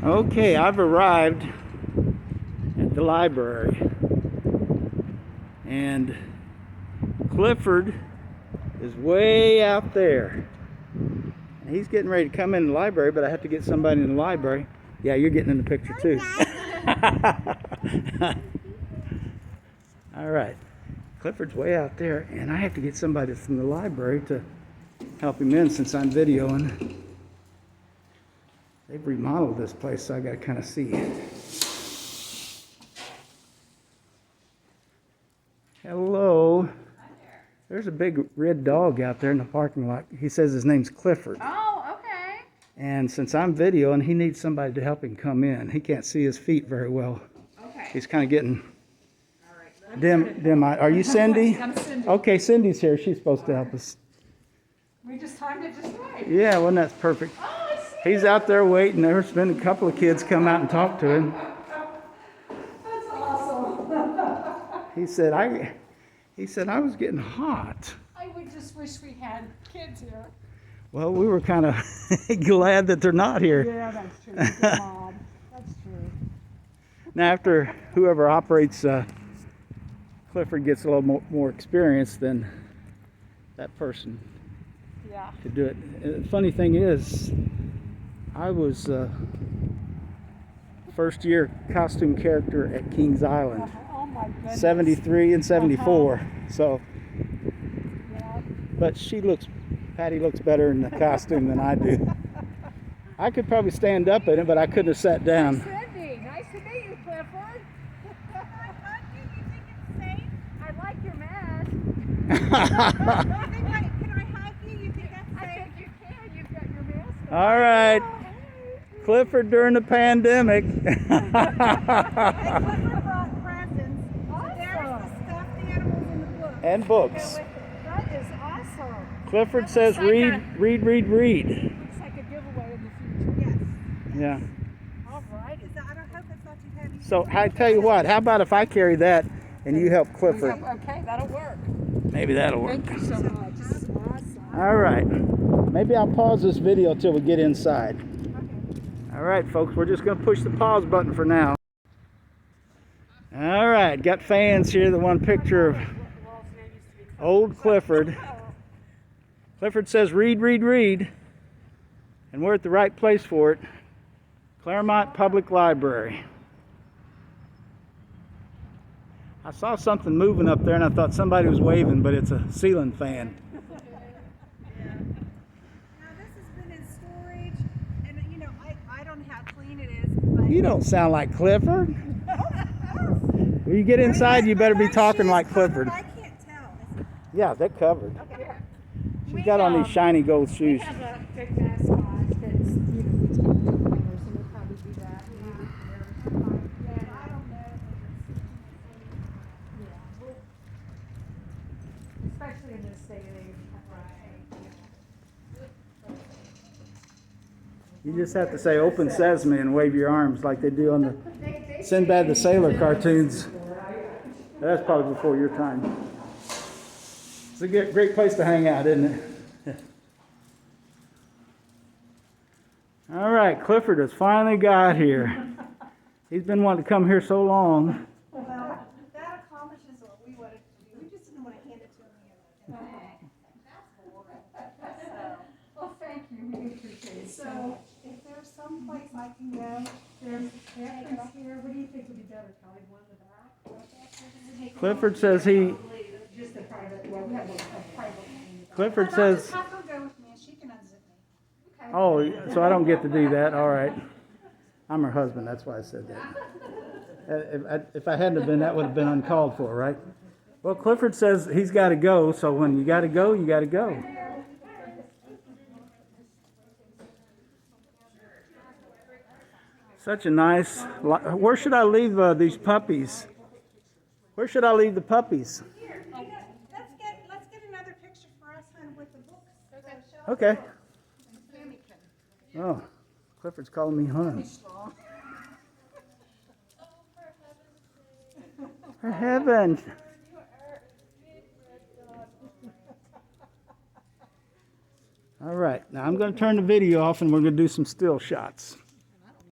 Okay, I've arrived at the library, and Clifford is way out there. And he's getting ready to come in the library, but I have to get somebody in the library. Yeah, you're getting in the picture too. All right, Clifford's way out there, and I have to get somebody from the library to help him in since I'm videoing. They've remodeled this place, so I got to kind of see. Hello. There's a big red dog out there in the parking lot. He says his name's Clifford. Oh, okay. And since I'm videoing, he needs somebody to help him come in. He can't see his feet very well. Okay. He's kind of getting dim. Are you Cindy? I'm Cindy. Okay, Cindy's here. She's supposed to help us. We just timed it just right. Yeah, well, that's perfect. Oh, I see. He's out there waiting. There's been a couple of kids come out and talk to him. That's awesome. He said, I was getting hot. I would just wish we had kids here. Well, we were kind of glad that they're not here. Yeah, that's true. Good mom. That's true. Now, after whoever operates Clifford gets a little more experience, then that person Yeah. could do it. The funny thing is, I was first year costume character at Kings Island, Oh my goodness. 73 and 74. So, Yeah. but Patty looks better in the costume than I do. I could probably stand up in it, but I couldn't have sat down. Cindy, nice to meet you, Clifford. Can I hug you? You think it's safe? I like your mask. Can I hug you? You think that's safe? I think you can. You've got your mask on. All right, Oh, hey. Clifford during the pandemic. Clifford brought presents. Awesome. There's the stuffed animals in the book. And books. That is awesome. Clifford That says, looks like read. Looks like a giveaway in the future. Yes. Yeah. All right. I don't hope it's not too heavy. So I tell you what, how about if I carry that and you help Clifford? Okay, that'll work. Maybe that'll work. Thank you so much. This is awesome. All right. Maybe I'll pause this video till we get inside. All right, folks, we're just going to push the pause button for now. All right, got fans here that want a picture of old Clifford. Clifford says, read. And we're at the right place for it. Claremont Public Library. I saw something moving up there and I thought somebody was waving, but it's a ceiling fan. Now this has been in storage, and you know I don't know how clean it is. But You don't sound like Clifford. When you get inside, you better be talking like Clifford. I can't tell. Yeah, they're covered. Okay. She's got on these shiny gold shoes. We have a big mascot that's, we take the pointers, and we'll probably do that. I don't know. Especially in this day and age. You just have to say open sesame and wave your arms like they do on the Sinbad the Sailor cartoons. That's probably before your time. It's a great place to hang out, isn't it? All right, Clifford has finally got here. He's been wanting to come here so long. Well, that accomplishes what we wanted to do. We just didn't want to hand it to him. Well, thank you, we appreciate it. So if there's some place I can go, There's bathrooms here, what do you think would be better, Kelly, one in the back? Clifford says he. Just a private, well, we have a private one. Clifford I'll says. just have her go with me and she can unzip me. Okay. Oh, so I don't get to do that. All right. I'm her husband. That's why I said that. If I hadn't have been, that would have been uncalled for, right? Well, Clifford says he's got to go. So when you got to go, you got to go. Such a nice. Where should I leave these puppies? Where should I leave the puppies? Here, let's get another picture for us, hon, with the books. Okay. Tammy can. Oh, Clifford's calling me hon. For heavens. All right, now I'm going to turn the video off and we're going to do some still shots.